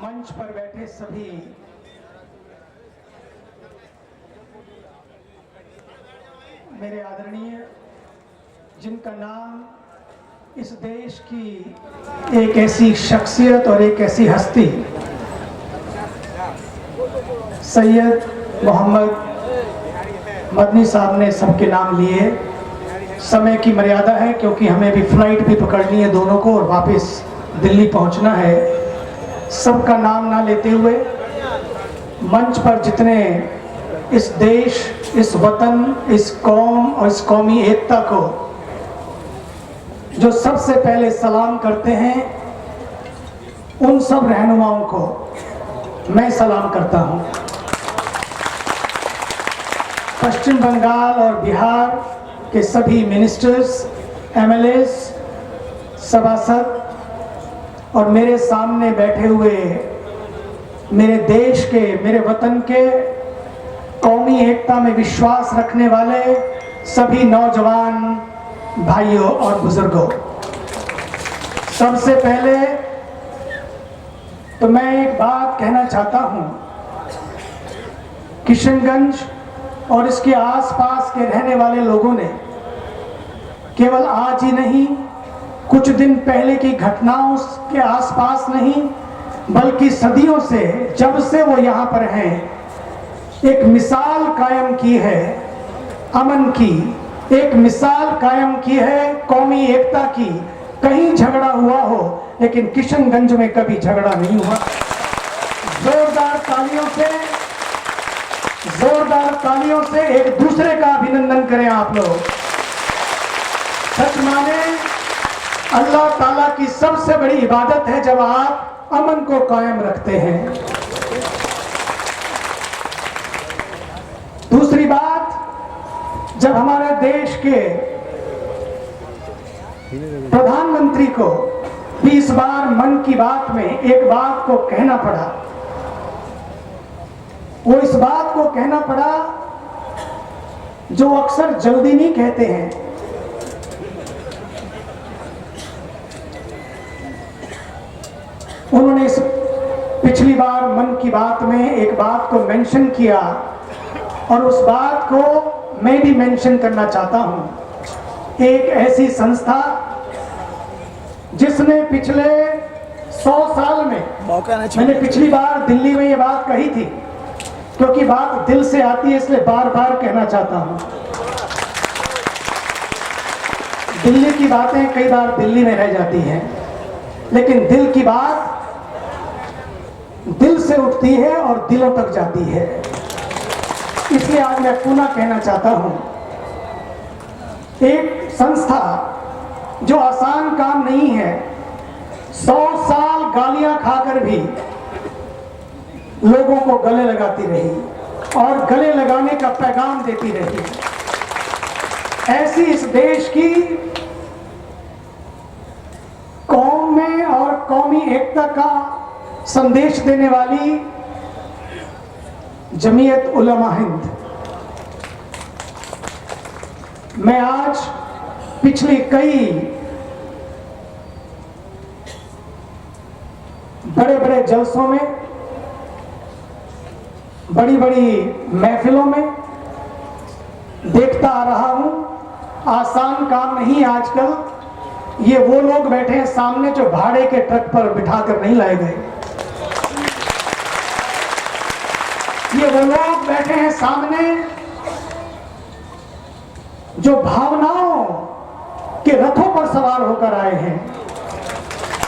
मंच पर बैठे सभी मेरे आदरणीय, जिनका नाम इस देश की एक ऐसी शख्सियत और एक ऐसी हस्ती सैयद मोहम्मद मदनी साहब ने सबके नाम लिए। समय की मर्यादा है क्योंकि हमें भी फ्लाइट भी पकड़नी है दोनों को और वापस दिल्ली पहुंचना है। सबका नाम ना लेते हुए मंच पर जितने इस देश, इस वतन, इस कौम और इस कौमी एकता को जो सबसे पहले सलाम करते हैं, उन सब रहनुमाओं को मैं सलाम करता हूं। पश्चिम बंगाल और बिहार के सभी मिनिस्टर्स, एमएलएस, सभासद और मेरे सामने बैठे हुए मेरे देश के, मेरे वतन के कौमी एकता में विश्वास रखने वाले सभी नौजवान भाइयों और बुजुर्गों, सबसे पहले तो मैं एक बात कहना चाहता हूं। किशनगंज और इसके आसपास के रहने वाले लोगों ने केवल आज ही नहीं, कुछ दिन पहले की घटनाओं के आसपास नहीं, बल्कि सदियों से, जब से वो यहाँ पर हैं, एक मिसाल कायम की है अमन की, एक मिसाल कायम की है कौमी एकता की। कहीं झगड़ा हुआ हो लेकिन किशनगंज में कभी झगड़ा नहीं हुआ। जोरदार तालियों से एक दूसरे का अभिनंदन करें आप लोग। सच माने अल्लाह ताला की सबसे बड़ी इबादत है जब आप अमन को कायम रखते हैं। दूसरी बात, जब हमारे देश के प्रधानमंत्री को 20 बार मन की बात में एक बात को कहना पड़ा, वो इस बात को कहना पड़ा जो अक्सर जल्दी नहीं कहते हैं। उन्होंने इस पिछली बार मन की बात में एक बात को मेंशन किया और उस बात को मैं भी मेंशन करना चाहता हूं। एक ऐसी संस्था जिसने पिछले 100 साल में, मैंने पिछली बार दिल्ली में ये बात कही थी क्योंकि बात दिल से आती है इसलिए बार बार कहना चाहता हूं। दिल्ली की बातें कई बार दिल्ली में रह जाती हैं, लेकिन दिल की बात दिल से उठती है और दिलों तक जाती है। इसलिए आज मैं पुनः कहना चाहता हूं, एक संस्था जो आसान काम नहीं है, 100 साल गालियां खाकर भी लोगों को गले लगाती रही और गले लगाने का पैगाम देती रही, ऐसी इस देश की कौम में और कौमी एकता का संदेश देने वाली जमीयत उलमा हिंद, मैं आज पिछली कई बड़े बड़े जलसों में, बड़ी बड़ी महफिलों में देखता आ रहा हूं। आसान काम नहीं आजकल। ये वो लोग बैठे हैं सामने जो भाड़े के ट्रक पर बिठाकर नहीं लाए गए। ये वो लोग बैठे हैं सामने जो भावनाओं के रथों पर सवार होकर आए हैं।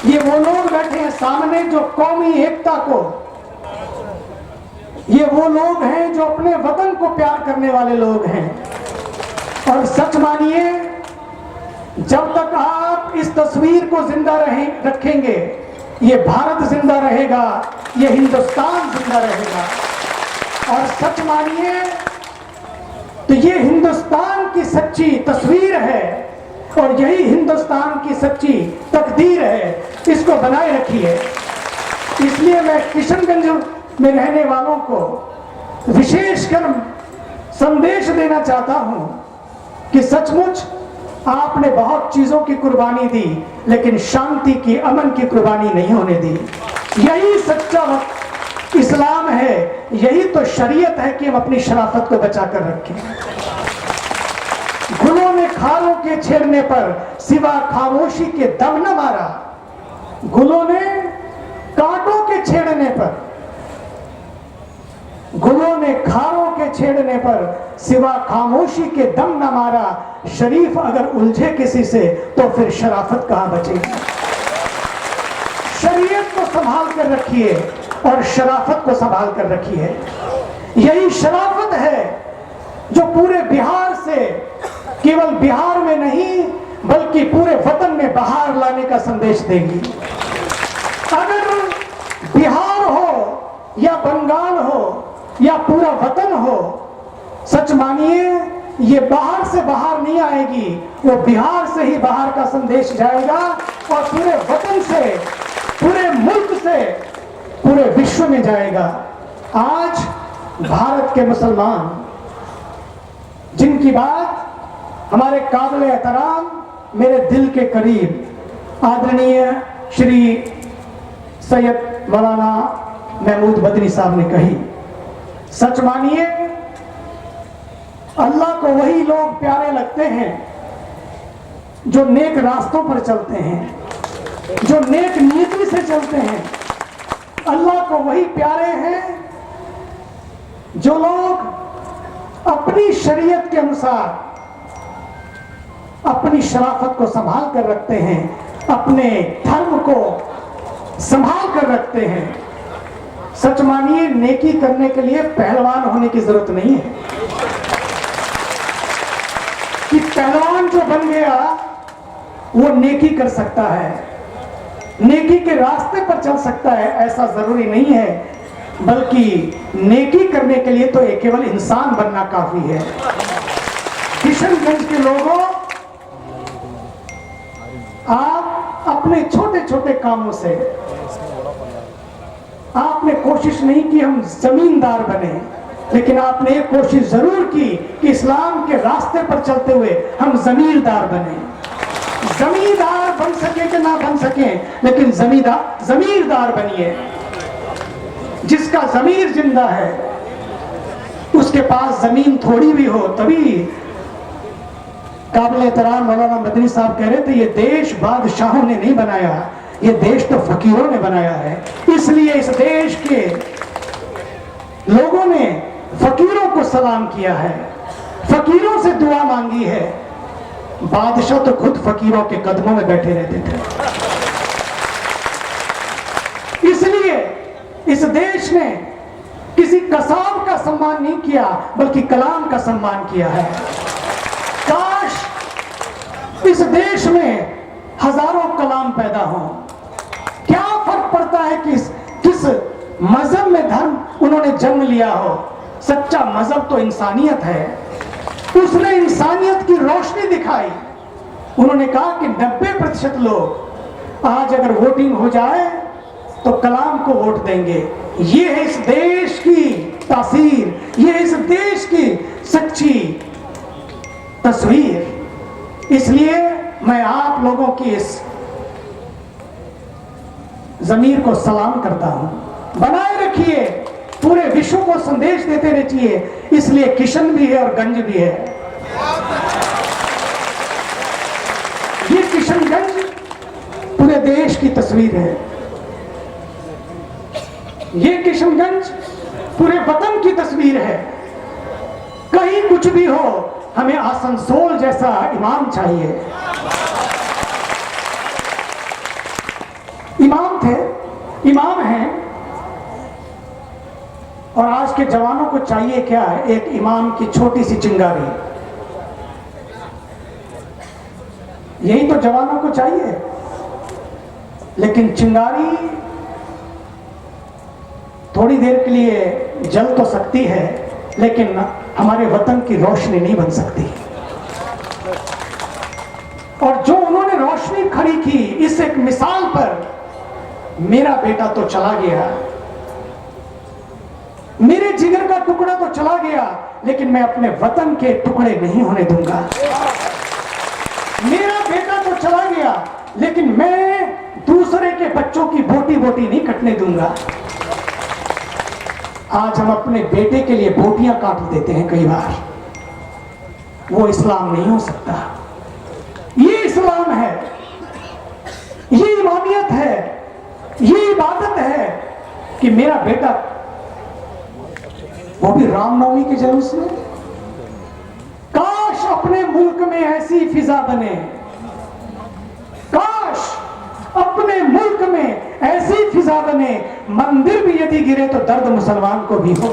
ये वो लोग बैठे हैं सामने जो कौमी एकता को, ये वो लोग हैं जो अपने वतन को प्यार करने वाले लोग हैं। और सच मानिए, जब तक आप इस तस्वीर को जिंदा रखेंगे, ये भारत जिंदा रहेगा, ये हिंदुस्तान जिंदा रहेगा। और सच मानिए तो ये हिंदुस्तान की सच्ची तस्वीर है और यही हिंदुस्तान की सच्ची तकदीर है। इसको बनाए रखिए। इसलिए मैं किशनगंज में रहने वालों को विशेषकर संदेश देना चाहता हूं कि सचमुच आपने बहुत चीजों की कुर्बानी दी, लेकिन शांति की, अमन की कुर्बानी नहीं होने दी। यही सच्चा इस्लाम है, यही तो शरीयत है कि हम अपनी शराफत को बचा कर रखें। गुलों ने खारों के छेड़ने पर सिवा खामोशी के दम न मारा। गुलों ने कांटों के छेड़ने पर, गुलों ने खारों के छेड़ने पर सिवा खामोशी के दम न मारा। शरीफ अगर उलझे किसी से तो फिर शराफत कहां बचेगी। शरीयत को संभाल कर रखिए और शराफत को संभाल कर रखिए। यही शराफत है जो पूरे बिहार से, केवल बिहार में नहीं बल्कि पूरे वतन में बहार लाने का संदेश देगी। अगर बिहार हो या बंगाल हो या पूरा वतन हो, सच मानिए ये बाहर से बाहर नहीं आएगी, वो बिहार से ही बाहर का संदेश जाएगा और पूरे वतन से, पूरे मुल्क से, पूरे विश्व में जाएगा। आज भारत के मुसलमान जिनकी बात हमारे काबिल एहतराम, मेरे दिल के करीब आदरणीय श्री सैयद मौलाना महमूद बदरी साहब ने कही, सच मानिए अल्लाह को वही लोग प्यारे लगते हैं जो नेक रास्तों पर चलते हैं, जो नेक नीति से चलते हैं। अल्लाह को वही प्यारे हैं जो लोग अपनी शरीयत के अनुसार अपनी शराफत को संभाल कर रखते हैं, अपने धर्म को संभाल कर रखते हैं। सच मानिए नेकी करने के लिए पहलवान होने की जरूरत नहीं है कि पहलवान जो बन गया वो नेकी कर सकता है, नेकी के रास्ते पर चल सकता है, ऐसा जरूरी नहीं है। बल्कि नेकी करने के लिए तो एक केवल इंसान बनना काफी है। किशनगंज के लोगों, आप अपने छोटे छोटे कामों से आपने कोशिश नहीं की हम जमींदार बने, लेकिन आपने एक कोशिश जरूर की कि इस्लाम के रास्ते पर चलते हुए हम जमींदार बने। जमींदार बन सके कि ना बन सके, लेकिन जमींदार बनिए। जिसका जमीर जिंदा है उसके पास जमीन थोड़ी भी हो, तभी काबिल एहतराम मौलाना मदनी साहब कह रहे थे ये देश बादशाहों ने नहीं बनाया, ये देश तो फकीरों ने बनाया है। इसलिए इस देश के लोगों ने फकीरों को सलाम किया है, फकीरों से दुआ मांगी है। बादशाह तो खुद फकीरों के कदमों में बैठे रहते थे। इसलिए इस देश ने किसी कसाब का सम्मान नहीं किया बल्कि कलाम का सम्मान किया है। काश इस देश में हजारों कलाम पैदा हों। क्या फर्क पड़ता है कि किस मजहब में धर्म उन्होंने जन्म लिया हो। सच्चा मजहब तो इंसानियत है। उसने इंसानियत की रोशनी दिखाई। उन्होंने कहा कि 90% लोग आज अगर वोटिंग हो जाए तो कलाम को वोट देंगे। ये है इस देश की तासीर, ये है इस देश की सच्ची तस्वीर। इसलिए मैं आप लोगों की इस जमीर को सलाम करता हूं। बनाए रखिए, पूरे विश्व को संदेश देते रहिए। इसलिए किशन भी है और गंज भी है। ये किशनगंज पूरे देश की तस्वीर है। ये किशनगंज पूरे वतन की तस्वीर है। कहीं कुछ भी हो, हमें आसनसोल जैसा इमाम चाहिए। इमाम थे, इमाम हैं, और आज के जवानों को चाहिए क्या है? एक इमाम की छोटी सी चिंगारी। यही तो जवानों को चाहिए। लेकिन चिंगारी थोड़ी देर के लिए जल तो सकती है, लेकिन हमारे वतन की रोशनी नहीं बन सकती। और जो उन्होंने रोशनी खड़ी की, इस एक मिसाल पर मेरा बेटा तो चला गया, मेरे जिगर का टुकड़ा तो चला गया, लेकिन मैं अपने वतन के टुकड़े नहीं होने दूंगा। मेरा बेटा तो चला गया, लेकिन मैं दूसरे के बच्चों की बोटी बोटी नहीं कटने दूंगा। आज हम अपने बेटे के लिए बोटियां काट देते हैं कई बार। वो इस्लाम नहीं हो सकता। ये इस्लाम है, ये इमामियत है, ये इबादत है कि मेरा बेटा, वो भी रामनवमी के जुलूस में। काश अपने मुल्क में ऐसी फिजा बने, काश अपने मुल्क में ऐसी फिजा बने, मंदिर भी यदि गिरे तो दर्द मुसलमान को भी हो।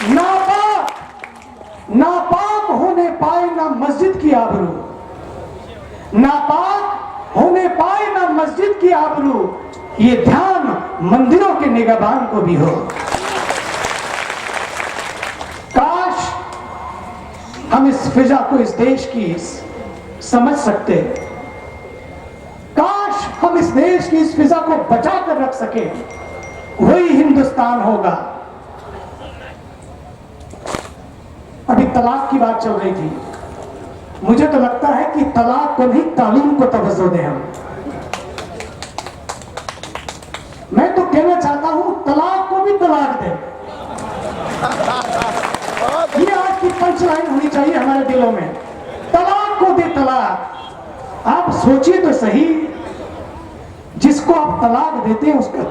नापाक नापाक होने पाए ना मस्जिद की आबरू, नापाक होने पाए ना मस्जिद की आबरू, ये ध्यान मंदिरों के निगहबान को भी हो। काश हम इस फिजा को, इस देश की समझ सकते, काश हम इस देश की इस फिजा को बचा कर रख सके, वही हिंदुस्तान होगा। अभी तलाक की बात चल रही थी, मुझे तो लगता है कि तलाक को नहीं, तालीम को तवज्जो दें हम। मैं तो कहना चाहता हूं तलाक को भी तलाक दें। ये आज की पंच लाइन होनी चाहिए हमारे दिलों में, तलाक को दे तलाक। आप सोचिए तो सही, जिसको आप तलाक देते हैं उसका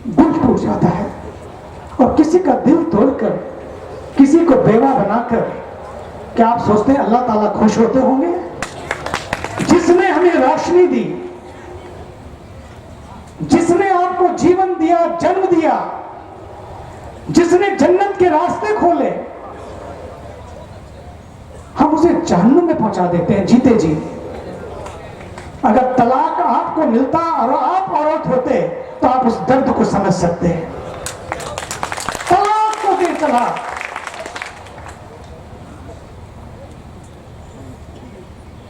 दिल टूट जाता है, और किसी का दिल तोड़कर, किसी को बेवा बनाकर, क्या आप सोचते हैं अल्लाह ताला खुश होते होंगे? जिसने हमें रोशनी दी, जिसने आपको जीवन दिया, जन्म दिया, जिसने जन्नत के रास्ते खोले, हम उसे जहन्नुम में पहुंचा देते हैं जीते जी। अगर तलाक आपको मिलता और आप औरत होते तो आप उस दर्द को समझ सकते हैं। तलाक को दे तलाक।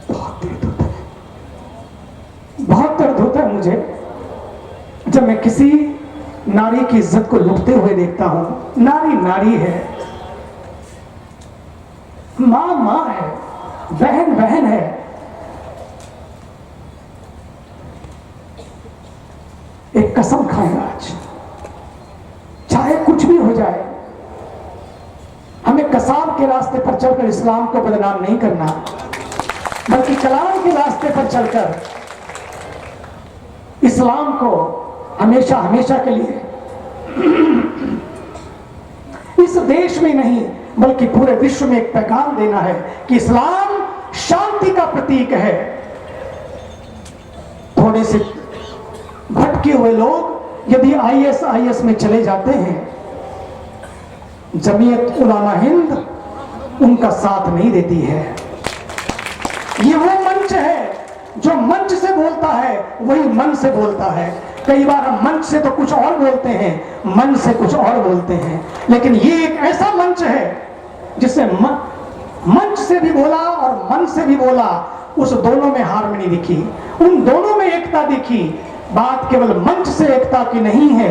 बहुत दर्द होता है, बहुत दर्द होता है मुझे जब मैं किसी नारी की इज्जत को लुटते हुए देखता हूं। नारी नारी है, मां मां है, बहन बहन है। एक कसम खाएं आज, चाहे कुछ भी हो जाए, हमें कसाब के रास्ते पर चलकर इस्लाम को बदनाम नहीं करना, बल्कि कलाम के रास्ते पर चलकर इस्लाम को हमेशा हमेशा के लिए इस देश में नहीं बल्कि पूरे विश्व में एक पैगाम देना है कि इस्लाम शांति का प्रतीक है। थोड़े से भटके हुए लोग यदि आईएसआईएस में चले जाते हैं, जमीयत उलामा हिंद उनका साथ नहीं देती है। ये वो मंच है जो मंच से बोलता है, वही मन से बोलता है। कई बार हम मंच से तो कुछ और बोलते हैं, मन से कुछ और बोलते हैं, लेकिन ये एक ऐसा मंच है जिससे मंच से भी बोला और मन से भी बोला, उस दोनों में हार्मनी दिखी, उन दोनों में एकता दिखी। बात केवल मंच से एकता की नहीं है,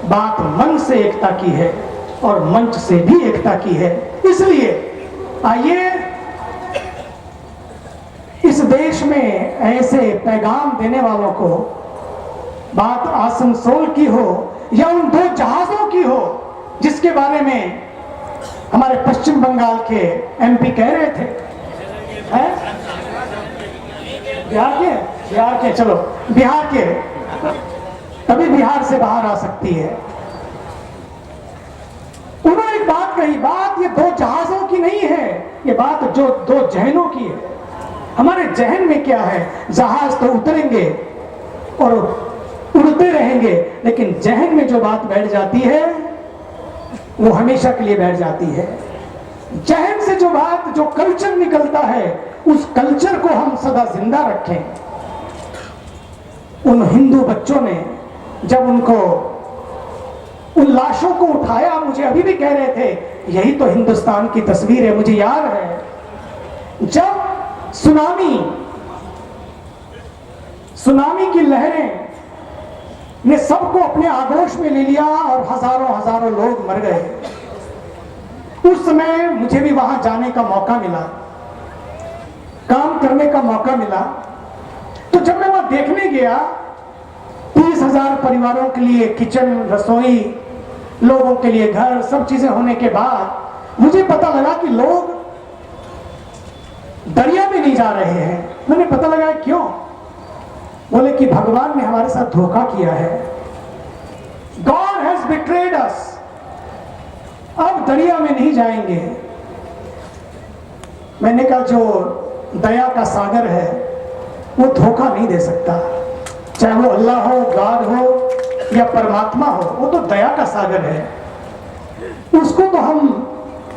बात मन से एकता की है और मंच से भी एकता की है। इसलिए आइए इस देश में ऐसे पैगाम देने वालों को, बात आसनसोल की हो या उन दो जहाजों की हो जिसके बारे में हमारे पश्चिम बंगाल के एमपी कह रहे थे, बिहार के चलो बिहार के, तभी बिहार से बाहर आ सकती है। उन्होंने एक बात कही, बात ये दो जहाजों की नहीं है, ये बात जो दो जहनों की है। हमारे जहन में क्या है, जहाज तो उतरेंगे और उड़ते रहेंगे, लेकिन जहन में जो बात बैठ जाती है वो हमेशा के लिए बैठ जाती है। जहन से जो बात, जो कल्चर निकलता है, उस कल्चर को हम सदा जिंदा रखें। उन हिंदू बच्चों ने जब उनको उन लाशों को उठाया, मुझे अभी भी कह रहे थे यही तो हिंदुस्तान की तस्वीर है। मुझे याद है जब सुनामी की लहरें ने सबको अपने आगोश में ले लिया और हजारों हजारों लोग मर गए। उस समय मुझे भी वहां जाने का मौका मिला। करने का मौका मिला। तो जब मैं वहां देखने गया, 30,000 परिवारों के लिए किचन, रसोई, लोगों के लिए घर, सब चीजें होने के बाद मुझे पता लगा कि लोग दरिया में नहीं जा रहे हैं। मैंने पता लगा क्यों? बोले कि भगवान ने हमारे साथ धोखा किया है। God has betrayed us। अब दरिया में नहीं जाएंगे। मैंने कहा जो दया का सागर है वो धोखा नहीं दे सकता, चाहे वो अल्लाह हो, गॉड हो या परमात्मा हो, वो तो दया का सागर है। उसको तो हम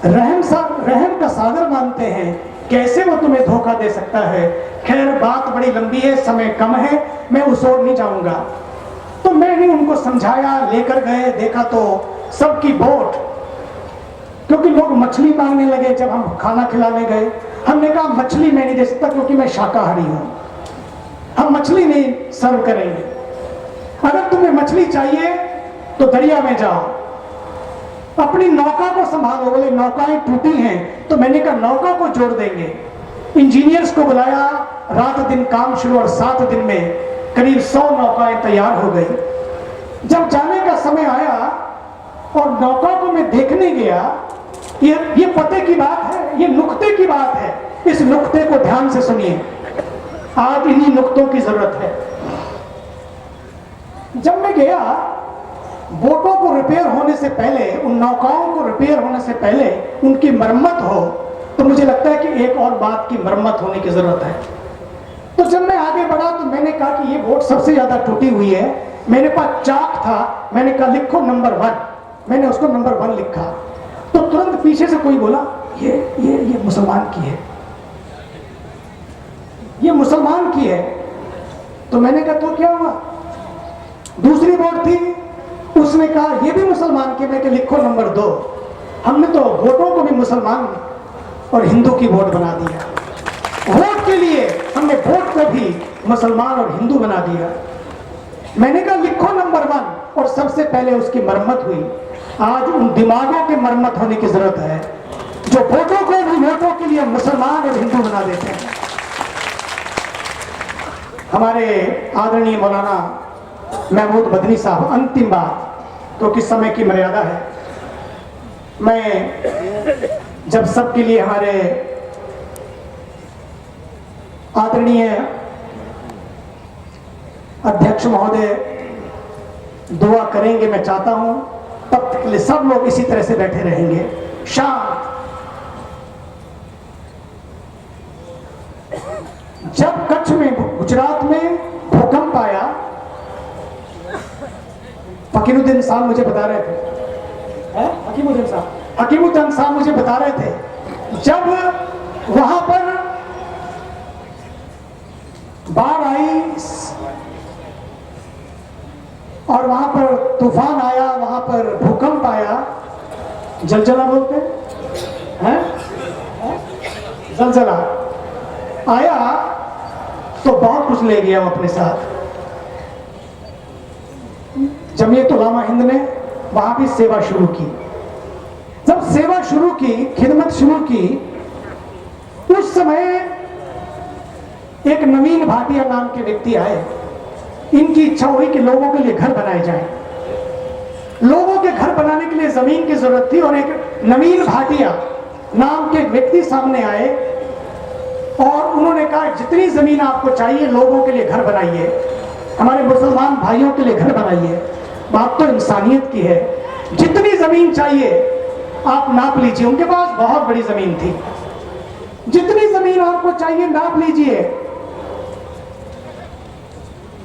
रहम का सागर मानते हैं, कैसे वो तुम्हें धोखा दे सकता है। खैर बात बड़ी लंबी है, समय कम है, मैं उस ओर नहीं जाऊंगा। तो मैंने उनको समझाया, लेकर गए, देखा तो सबकी बोट, क्योंकि लोग मछली मांगने लगे। जब हम खाना खिलाने गए, हमने कहा मछली मैं नहीं दे सकता क्योंकि मैं शाकाहारी हूं, हम मछली नहीं सर्व करेंगे। अगर तुम्हें मछली चाहिए तो दरिया में जाओ, अपनी नौका को संभालो। बोले नौकाएं टूटी हैं, तो मैंने कहा नौका को जोड़ देंगे। इंजीनियर्स को बुलाया, रात दिन काम शुरू, और 7 दिन में करीब 100 नौकाएं तैयार हो गई। जब जाने का समय आया और नौका को मैं देखने गया, ये पते की बात है, ये नुक्ते की बात है। इस नुक्ते को ध्यान से सुनिए, आज इन्हीं नुक्तों की जरूरत है। जब मैं गया, बोटों को रिपेयर होने से पहले, उन नौकाओं को रिपेयर होने से पहले उनकी मरम्मत हो, तो मुझे लगता है कि एक और बात की मरम्मत होने की जरूरत है। तो जब मैं आगे बढ़ा तो मैंने कहा कि ये बोट सबसे ज्यादा टूटी हुई है। मेरे पास चाक था, मैंने कहा लिखो नंबर 1। मैंने उसको नंबर 1 लिखा। तो तुरंत पीछे से कोई बोला ये मुसलमान की है, ये मुसलमान की है। तो मैंने कहा तो क्या हुआ? दूसरी बोट थी, उसने कहा ये भी मुसलमान की। मैं लिखो नंबर 2। हमने तो वोटों को भी मुसलमान और हिंदू की वोट बना दिया। वोट के लिए हमने वोट को भी मुसलमान और हिंदू बना दिया। मैंने कहा लिखो नंबर 1, और सबसे पहले उसकी मरम्मत हुई। आज उन दिमागों की मरम्मत होने की जरूरत है जो वोटों को भी वोटों के लिए मुसलमान और हिंदू बना देते हैं। हमारे आदरणीय मौलाना महमूद मदनी साहब, अंतिम बात, क्योंकि समय की मर्यादा है। मैं जब सबके लिए हमारे आदरणीय अध्यक्ष महोदय दुआ करेंगे, मैं चाहता हूं तब तक के लिए सब लोग इसी तरह से बैठे रहेंगे, शांत। जब कच्छ में, गुजरात में भूकंप आया, हकीमुद्दीन साहब मुझे बता रहे थे, हकीमुद्दीन साहब मुझे बता रहे थे, जब वहां पर बाढ़ आई और वहां पर तूफान आया, वहां पर भूकंप आया, जलजला बोलते हैं, जलजला आया तो बहुत कुछ ले गया वो अपने साथ। जमीयत उलमा हिंद ने वहां भी सेवा शुरू की। जब सेवा शुरू की, खिदमत शुरू की, उस समय एक नवीन भाटिया नाम के व्यक्ति आए। इनकी इच्छा हुई कि लोगों के लिए घर बनाए जाएं। लोगों के घर बनाने के लिए जमीन की जरूरत थी, और एक नवीन भाटिया नाम के व्यक्ति सामने आए और उन्होंने कहा जितनी जमीन आपको चाहिए लोगों के लिए घर बनाइए, हमारे मुसलमान भाइयों के लिए घर बनाइए। बात तो इंसानियत की है। जितनी जमीन चाहिए आप नाप लीजिए। उनके पास बहुत बड़ी जमीन थी। जितनी जमीन आपको चाहिए नाप लीजिए।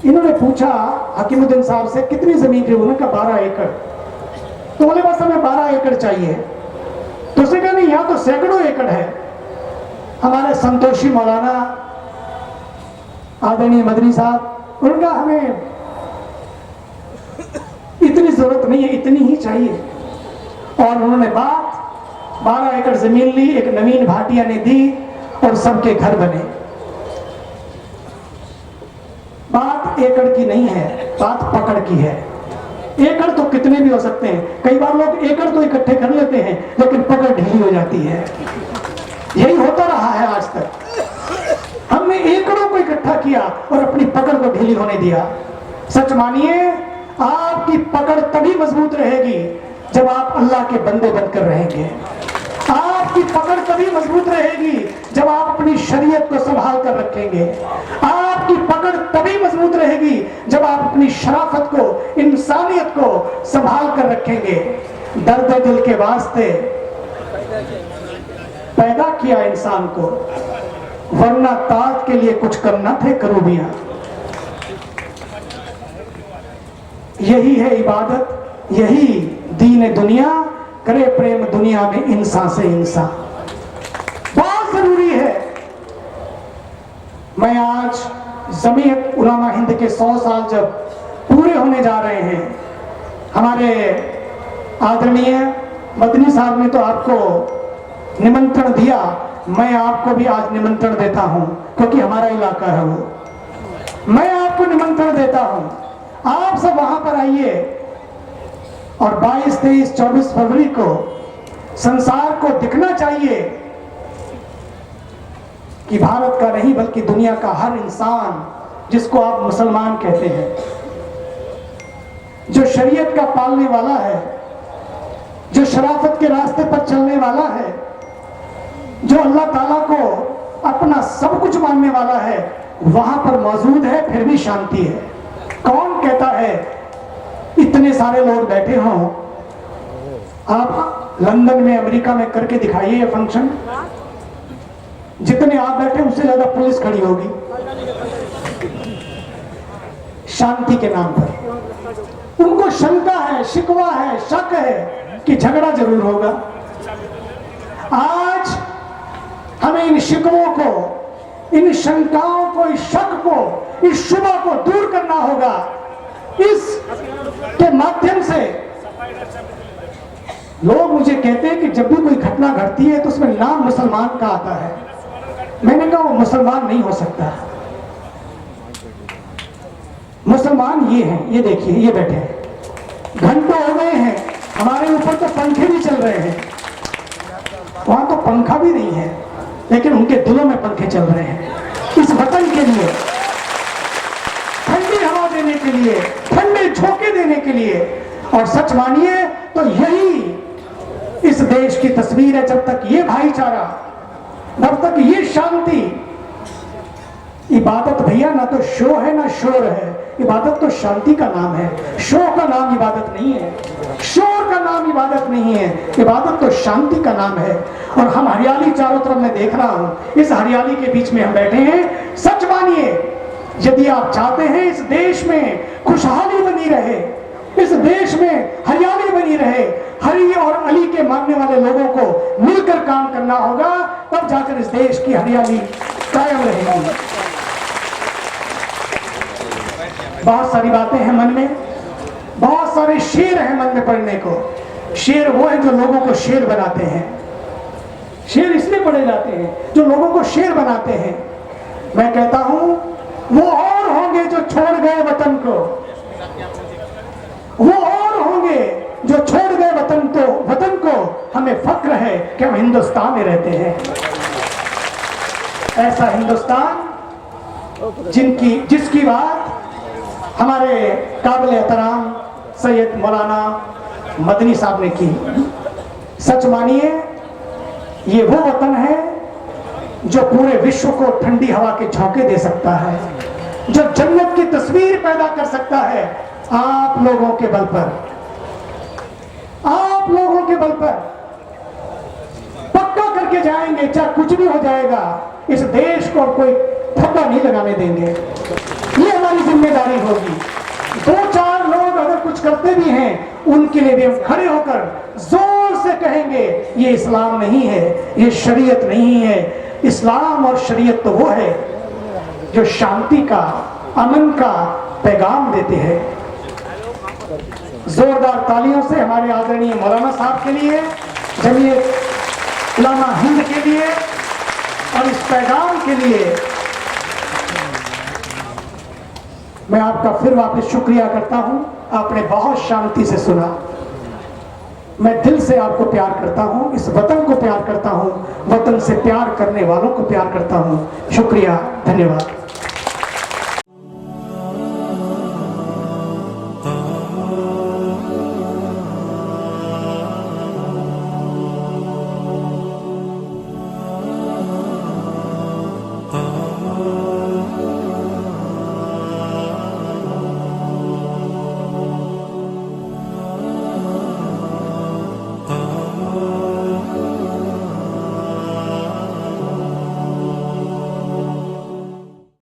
इन्होंने पूछा हकीमुद्दीन साहब से कितनी जमीन थी? उन्होंने कहा 12 एकड़। तो बोले बस हमें 12 एकड़ चाहिए। तो उसने कहा नहीं, यहाँ तो सैकड़ों एकड़ है। हमारे संतोषी मौलाना आदरणीय मदनी साहब, उन्होंने कहा हमें इतनी जरूरत नहीं है, इतनी ही चाहिए। और उन्होंने 12 एकड़ जमीन ली, एक नवीन भाटिया ने दी और सबके घर बने। बात एकड़ की नहीं है, बात पकड़ की है। एकड़ तो कितने भी हो सकते हैं। कई बार लोग एकड़ तो इकट्ठे कर लेते हैं लेकिन पकड़ ढीली हो जाती है। यही होता रहा है आज तक। हम एकड़ों को इकट्ठा किया और अपनी पकड़ को ढीली होने दिया। सच मानिए, आपकी पकड़ तभी मजबूत रहेगी जब आप अल्लाह के बंदे बनकर रहेंगे। आपकी पकड़ तभी मजबूत रहेगी जब आप अपनी शरीयत को संभाल कर रखेंगे। आपकी पकड़ तभी मजबूत रहेगी जब आप अपनी शराफत को, इंसानियत को संभाल कर रखेंगे। दर्द दिल के वास्ते पैदा किया इंसान को, वरना ताज के लिए कुछ करना थे करूबियां। यही है इबादत, यही दीन दुनिया, करे प्रेम दुनिया में इंसान से इंसान। बहुत जरूरी है। मैं आज जमीयत उलमा हिंद के 100 साल जब पूरे होने जा रहे हैं, हमारे आदरणीय मदनी साहब ने तो आपको निमंत्रण दिया, मैं आपको भी आज निमंत्रण देता हूं, क्योंकि हमारा इलाका है वो। मैं आपको निमंत्रण देता हूं, आप सब वहां पर आइए और 22, 23, 24 फरवरी को संसार को दिखना चाहिए कि भारत का नहीं बल्कि दुनिया का हर इंसान, जिसको आप मुसलमान कहते हैं, जो शरीयत का पालने वाला है, जो शराफत के रास्ते पर चलने वाला है, जो अल्लाह ताला को अपना सब कुछ मानने वाला है, वहां पर मौजूद है, फिर भी शांति है। कौन कहता है इतने सारे लोग बैठे हों? आप लंदन में, अमेरिका में करके दिखाइए ये फंक्शन, जितने आप बैठे उससे ज्यादा पुलिस खड़ी होगी शांति के नाम पर। उनको शंका है, शिकवा है, शक है कि झगड़ा जरूर होगा। आज हमें इन शिकवों को, इन शंकाओं को, इस शक को, इस शुबा को दूर करना होगा। इस के माध्यम से लोग मुझे कहते हैं कि जब भी कोई घटना घटती है तो उसमें नाम मुसलमान का आता है। मैंने कहा वो मुसलमान नहीं हो सकता। मुसलमान ये हैं, ये देखिए, ये बैठे हैं, घंटों हो गए हैं, हमारे ऊपर तो पंखे भी चल रहे हैं, वहां तो पंखा भी नहीं है, लेकिन उनके दिलों में पंखे चल रहे हैं इस वतन के लिए, ठंडी हवा देने के लिए, ठंडे झोंके देने के लिए। और सच मानिए तो यही इस देश की तस्वीर है। जब तक ये भाईचारा, जब तक ये शांति, इबादत भैया ना तो शो है ना शोर है, इबादत तो शांति का नाम है। शो का नाम इबादत नहीं है, शोर का नाम इबादत नहीं है, इबादत तो शांति का नाम है। और हम हरियाली चारों तरफ मैं देख रहा हूं, इस हरियाली के बीच में हम बैठे हैं। सच मानिए, यदि आप चाहते हैं इस देश में खुशहाली बनी रहे, इस देश में हरियाली बनी रहे, हरी और अली के मानने वाले लोगों को मिलकर काम करना होगा, तब जाकर इस देश की हरियाली कायम रहेगी। बहुत सारी बातें हैं मन में, बहुत सारे शेर हैं मन में पढ़ने को। शेर वो है जो लोगों को शेर बनाते हैं। शेर इसलिए पढ़े जाते हैं जो लोगों को शेर बनाते हैं। मैं कहता हूं वो और होंगे जो छोड़ गए वतन को, वो और होंगे जो छोड़ गए वतन को। हमें फक्र है कि हम हिंदुस्तान में रहते हैं। ऐसा हिंदुस्तान जिसकी बात हमारे काबिल एहतराम सैयद मौलाना मदनी साहब ने की। सच मानिए, ये वो वतन है जो पूरे विश्व को ठंडी हवा के झोंके दे सकता है, जो जन्नत की तस्वीर पैदा कर सकता है। आप लोगों के बल पर, आप लोगों के बल पर पक्का करके जाएंगे। चाहे कुछ भी हो जाएगा, इस देश को कोई धब्बा नहीं लगाने देंगे। ये हमारी जिम्मेदारी होगी। 2-4 लोग अगर कुछ करते भी हैं, उनके लिए भी हम खड़े होकर जोर से कहेंगे ये इस्लाम नहीं है, ये शरीयत नहीं है। इस्लाम और शरीयत तो वो है जो शांति का, अमन का पैगाम देते हैं। जोरदार तालियों से हमारे आदरणीय मौलाना साहब के लिए, जमीयत उलमा हिंद के लिए और इस पैगाम के लिए मैं आपका फिर वापस शुक्रिया करता हूं। आपने बहुत शांति से सुना। मैं दिल से आपको प्यार करता हूं, इस वतन को प्यार करता हूं, वतन से प्यार करने वालों को प्यार करता हूं। शुक्रिया। धन्यवाद।